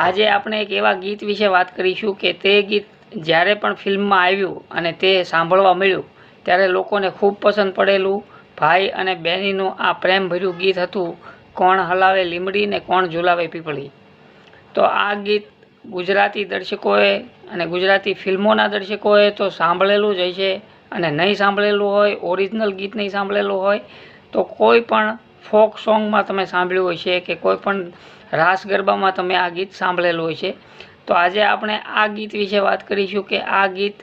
આજે આપણે એક એવા ગીત વિશે વાત કરીશું કે તે ગીત જ્યારે પણ ફિલ્મમાં આવ્યું અને તે સાંભળવા મળ્યું ત્યારે લોકોને ખૂબ પસંદ પડેલું ભાઈ અને બહેનીનું આ પ્રેમભર્યું ગીત હતું, કોણ હલાવે લીમડી ને કોણ ઝુલાવે પીપળી। તો આ ગીત ગુજરાતી દર્શકોએ અને ગુજરાતી ફિલ્મોના દર્શકોએ તો સાંભળેલું જ હશે, અને નહીં સાંભળેલું હોય, ઓરિજિનલ ગીત નહીં સાંભળેલું હોય તો કોઈ પણ ફોક સોંગમાં તમે સાંભળ્યું હશે કે કોઈ પણ રાસ ગરબામાં તમે આ ગીત સાંભળેલું હશે। તો આજે આપણે આ ગીત વિશે વાત કરીશું કે આ ગીત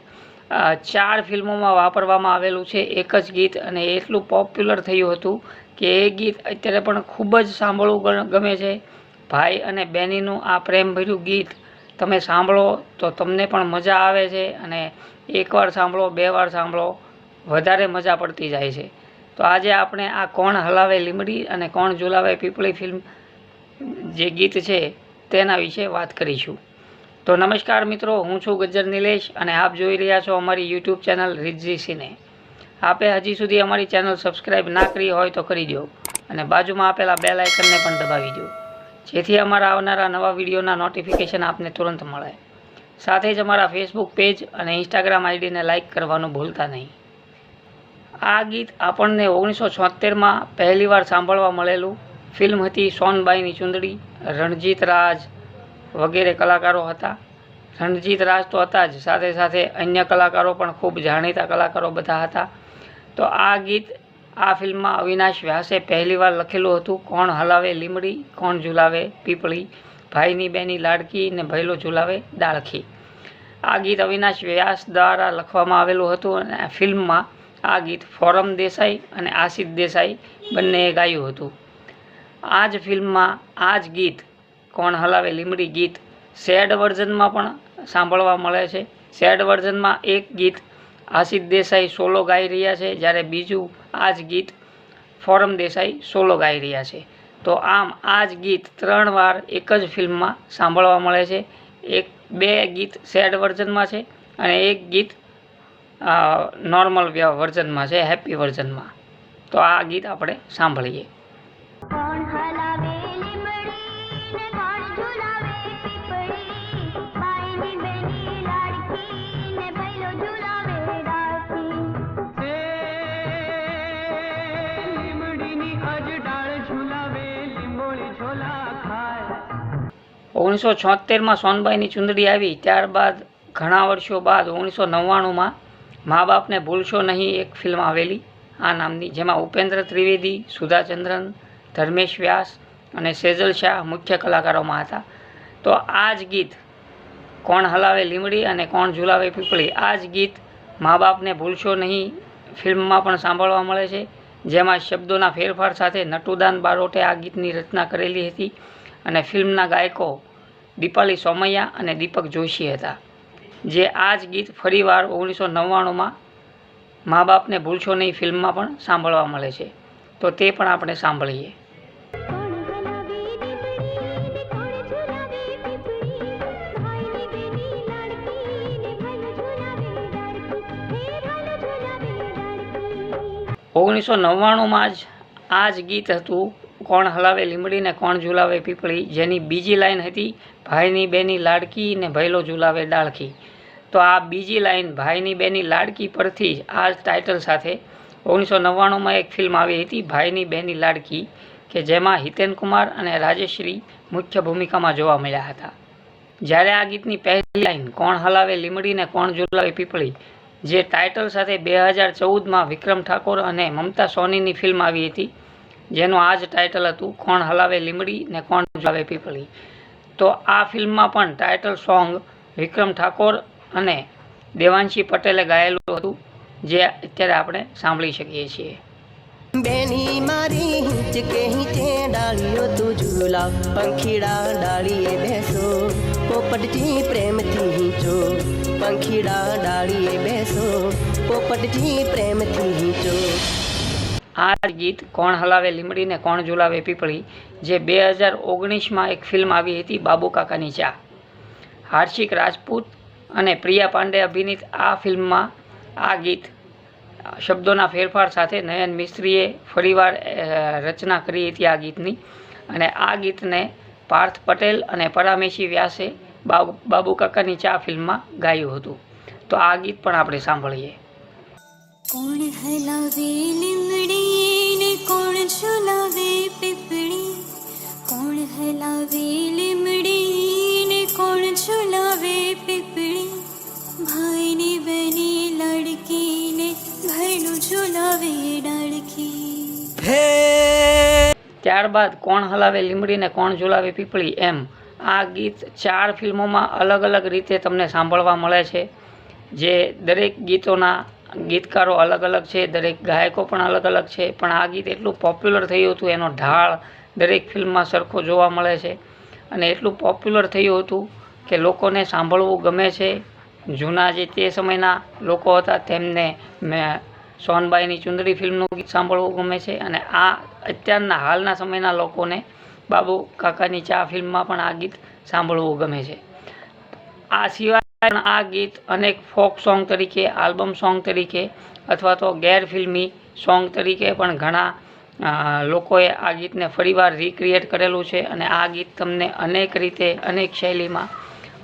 4 ફિલ્મોમાં વાપરવામાં આવેલું છે, એક જ ગીત, અને એટલું પોપ્યુલર થયું હતું કે એ ગીત અત્યારે પણ ખૂબ જ સાંભળવું ગમે છે। ભાઈ અને બહેનીનું આ પ્રેમભર્યું ગીત તમે સાંભળો તો તમને પણ મજા આવે છે, અને એકવાર સાંભળો, 2 વાર સાંભળો, વધારે મજા પડતી જાય છે। તો આજે આપણે આ કોણ હલાવે લીમડી અને કોણ ઝુલાવે પીપળી ફિલ્મ જે ગીત છે તેના વિશે વાત કરીશું। તો નમસ્કાર મિત્રો, હું છું ગજ્જર નિલેશ અને આપ જોઈ રહ્યા છો અમારી યુટ્યુબ ચેનલ રિઝી સિને। આપે હજી સુધી અમારી ચેનલ સબસ્ક્રાઈબ ના કરી હોય તો કરી દો, અને બાજુમાં આપેલા બેલ આઇકનને પણ દબાવી દો, જેથી અમારા આવનારા નવા વિડીયોના નોટિફિકેશન આપને તુરંત મળે। સાથે જ અમારા ફેસબુક પેજ અને ઇન્સ્ટાગ્રામ આઈડીને લાઇક કરવાનું ભૂલતા નહીં। આ ગીત આપણને 1976માં પહેલીવાર સાંભળવા મળેલું। ફિલ્મ હતી સોનબાઈની ચુંદડી, રણજીત રાજ વગેરે કલાકારો હતા। રણજીત રાજ તો હતા જ, સાથે સાથે અન્ય કલાકારો પણ ખૂબ જાણીતા કલાકારો બધા હતા। તો આ ગીત આ ફિલ્મમાં અવિનાશ વ્યાસે પહેલીવાર લખેલું હતું, કોણ હલાવે લીમડી કોણ ઝુલાવે પીપળી, ભાઈની બેની લાડકી ને ભૈલો ઝુલાવે ડાળખી। આ ગીત અવિનાશ વ્યાસ દ્વારા લખવામાં આવેલું હતું, અને ફિલ્મમાં આ ગીત ફોરમ દેસાઈ અને આશિષ દેસાઈ બંનેએ ગાયું હતું। આ જ ફિલ્મમાં આ જ ગીત કોણ હલાવે લીમડી ગીત સેડ વર્ઝનમાં પણ સાંભળવા મળે છે। સેડ વર્ઝનમાં એક ગીત આશિષ દેસાઈ સોલો ગાઈ રહ્યા છે, જ્યારે બીજું આ જ ગીત ફોરમ દેસાઈ સોલો ગાઈ રહ્યા છે। તો આમ આ જ ગીત 3 વાર એક જ ફિલ્મમાં સાંભળવા મળે છે। 2 ગીત સેડ વર્ઝનમાં છે અને એક ગીત નોર્મલ વર્ઝનમાં છે, હેપી વર્ઝનમાં। તો આ ગીત આપણે સાંભળીએ। ઓગણીસો 1976માં સોનબાઈની ચુંદડી આવી, ત્યારબાદ ઘણા વર્ષો બાદ 1999માં મા બાપને ભૂલશો નહીં એક ફિલ્મ આવેલી આ નામની, જેમાં ઉપેન્દ્ર ત્રિવેદી, સુધા ચંદ્રન, ધર્મેશ વ્યાસ અને સેજલ શાહ મુખ્ય કલાકારોમાં હતા। તો આ જ ગીત કોણ હલાવે લીમડી અને કોણ ઝુલાવે પીપળી, આ જ ગીત મા બાપને ભૂલશો નહીં ફિલ્મમાં પણ સાંભળવા મળે છે, જેમાં શબ્દોના ફેરફાર સાથે નટુદાન બારોટે આ ગીતની રચના કરેલી હતી, અને ફિલ્મના ગાયકો દીપાલી સોમૈયા અને દીપક જોશી હતા, જે આ જ ગીત ફરીવાર 1999માં મા બાપને ભૂલશો નહીં ફિલ્મમાં પણ સાંભળવા મળે છે। તો તે પણ આપણે સાંભળીએ। ઓગણીસો 99માં જ આ જ ગીત હતું કોણ હલાવે લીમડી ને કોણ ઝુલાવે પીપળી, જેની બીજી લાઈન હતી ભાઈની બેની લાડકી ને ભૈલો ઝુલાવે ડાળખી। તો આ બીજી લાઈન ભાઈની બેની લાડકી પરથી જ આ ટાઇટલ સાથે 1999માં એક ફિલ્મ આવી હતી ભાઈની બેની લાડકી, કે જેમાં હિતેન કુમાર અને રાજેશ્રી મુખ્ય ભૂમિકામાં જોવા મળ્યા હતા। જ્યારે આ ગીતની પહેલી લાઈન કોણ હલાવે લીમડી ને કોણ ઝુલાવે પીપળી જે ટાઇટલ સાથે 2014માં વિક્રમ ઠાકોર અને મમતા સોનીની ફિલ્મ આવી હતી, જેનું આ જ ટાઇટલ હતું કોણ હલાવે લીમડી ને કોણ ઝુલાવે પીપળી। તો આ ફિલ્મમાં પણ ટાઇટલ સોંગ વિક્રમ ઠાકોર અને દેવાંશી પટેલે ગાયેલું હતું, જે અત્યારે આપણે સાંભળી શકીએ છીએ। બેની મારી હિંચકે હિંચે ડાળીઓ તું ઝૂલા, પંખીડા ડાળીએ બેસો, પોપટજી પ્રેમથી હિંચો, પંખીડા ડાળીએ બેસો, પોપટજી પ્રેમથી હિંચો। આ ગીત કોણ હલાવે લીમડી ને કોણ ઝુલાવે પીપળી જે 2019માં એક ફિલ્મ આવી હતી બાબુ કાકાની ચા, હાર્ષિક રાજપૂત અને પ્રિયા પાંડે અભિનીત આ ફિલ્મમાં આ ગીત શબ્દોના ફેરફાર સાથે નયન મિસ્ત્રીએ ફરીવાર રચના કરી હતી આ ગીતની, અને આ ગીતને પાર્થ પટેલ અને પરામેશી વ્યાસે બાબુ કાકાની ચા ફિલ્મમાં ગાયું હતું. તો આ ગીત પણ આપણે સાંભળીએ. કોણ હલાવે લીમડી ને કોણ ઝુલાવે પીપળી, કોણ હલાવે લીમડી ને કોણ ઝુલાવે પીપળી, ભાઈની બની લડકીને ભૈલું ઝુલાવે ડાળખી. ત્યારબાદ કોણ હલાવે લીમડી ને કોણ ઝુલાવે પીપળી એમ આ ગીત 4 ફિલ્મોમાં અલગ અલગ રીતે તમને સાંભળવા મળે છે. જે દરેક ગીતોના ગીતકારો અલગ અલગ છે, દરેક ગાયકો પણ અલગ અલગ છે, પણ આ ગીત એટલું પોપ્યુલર થયું હતું, એનો ઢાળ દરેક ફિલ્મમાં સરખો જોવા મળે છે અને એટલું પોપ્યુલર થયું હતું કે લોકોને સાંભળવું ગમે છે. જૂના જે તે સમયના લોકો હતા તેમને સોનબાઈની ચુંદડી ફિલ્મનું ગીત સાંભળવું ગમે છે અને આ અત્યારના હાલના સમયના લોકોને બાબુ કાકાની ચા ફિલ્મમાં પણ આ ગીત સાંભળવું ગમે છે. આ સિવાય પણ આ ગીત અનેક ફોક સોંગ તરીકે, આલ્બમ સોંગ તરીકે અથવા તો ગેરફિલ્મી સોંગ તરીકે પણ ઘણા લોકોએ આ ગીતને ફરીવાર રિક્રિએટ કરેલું છે અને આ ગીત તમને અનેક રીતે, અનેક શૈલીમાં,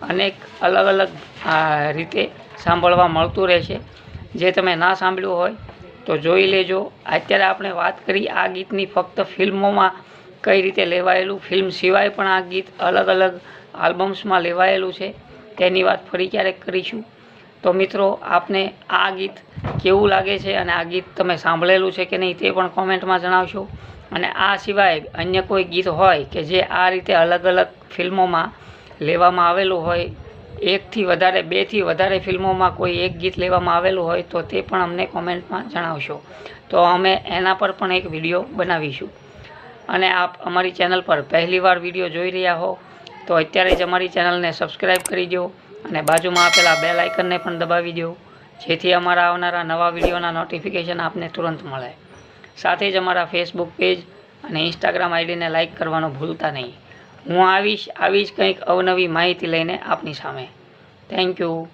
અનેક અલગ અલગ રીતે સાંભળવા મળતું રહેશે. જે તમે ના સાંભળ્યું હોય તો જોઈ લેજો. અત્યારે આપણે વાત કરી આ ગીતની ફક્ત ફિલ્મોમાં કઈ રીતે લેવાયેલું, ફિલ્મ સિવાય પણ આ ગીત અલગ અલગ આલ્બમ્સમાં લેવાયેલું છે તેની વાત ફરી ક્યારેક કરીશું. તો મિત્રો, આપને આ ગીત કેવું લાગે છે અને આ ગીત તમે સાંભળેલું છે કે નહીં તે પણ કોમેન્ટમાં જણાવશો. અને આ સિવાય અન્ય કોઈ ગીત હોય કે જે આ રીતે અલગ અલગ ફિલ્મોમાં લેવામાં આવેલું હોય, 1 થી વધારે 2 થી વધારે ફિલ્મોમાં કોઈ એક ગીત લેવામાં આવેલું હોય તો તે પણ અમને કોમેન્ટમાં જણાવશો. તો અમે એના પર પણ એક વિડીયો બનાવીશું. અને આપ અમારી ચેનલ પર પહેલીવાર વિડીયો જોઈ રહ્યા હો તો અત્યારે જ અમારી ચેનલને સબસ્ક્રાઈબ કરી દો અને બાજુમાં આપેલા બેલ આઇકનને પણ દબાવી દો, જેથી અમારા આવનારા નવા વિડીયોના નોટિફિકેશન આપને તુરંત મળે. સાથે જ અમારા ફેસબુક પેજ અને ઇન્સ્ટાગ્રામ આઈડીને લાઇક કરવાનું ભૂલતા નહીં. હું આવી જ કંઈક અવનવી માહિતી લઈને આપની સામે. Thank you.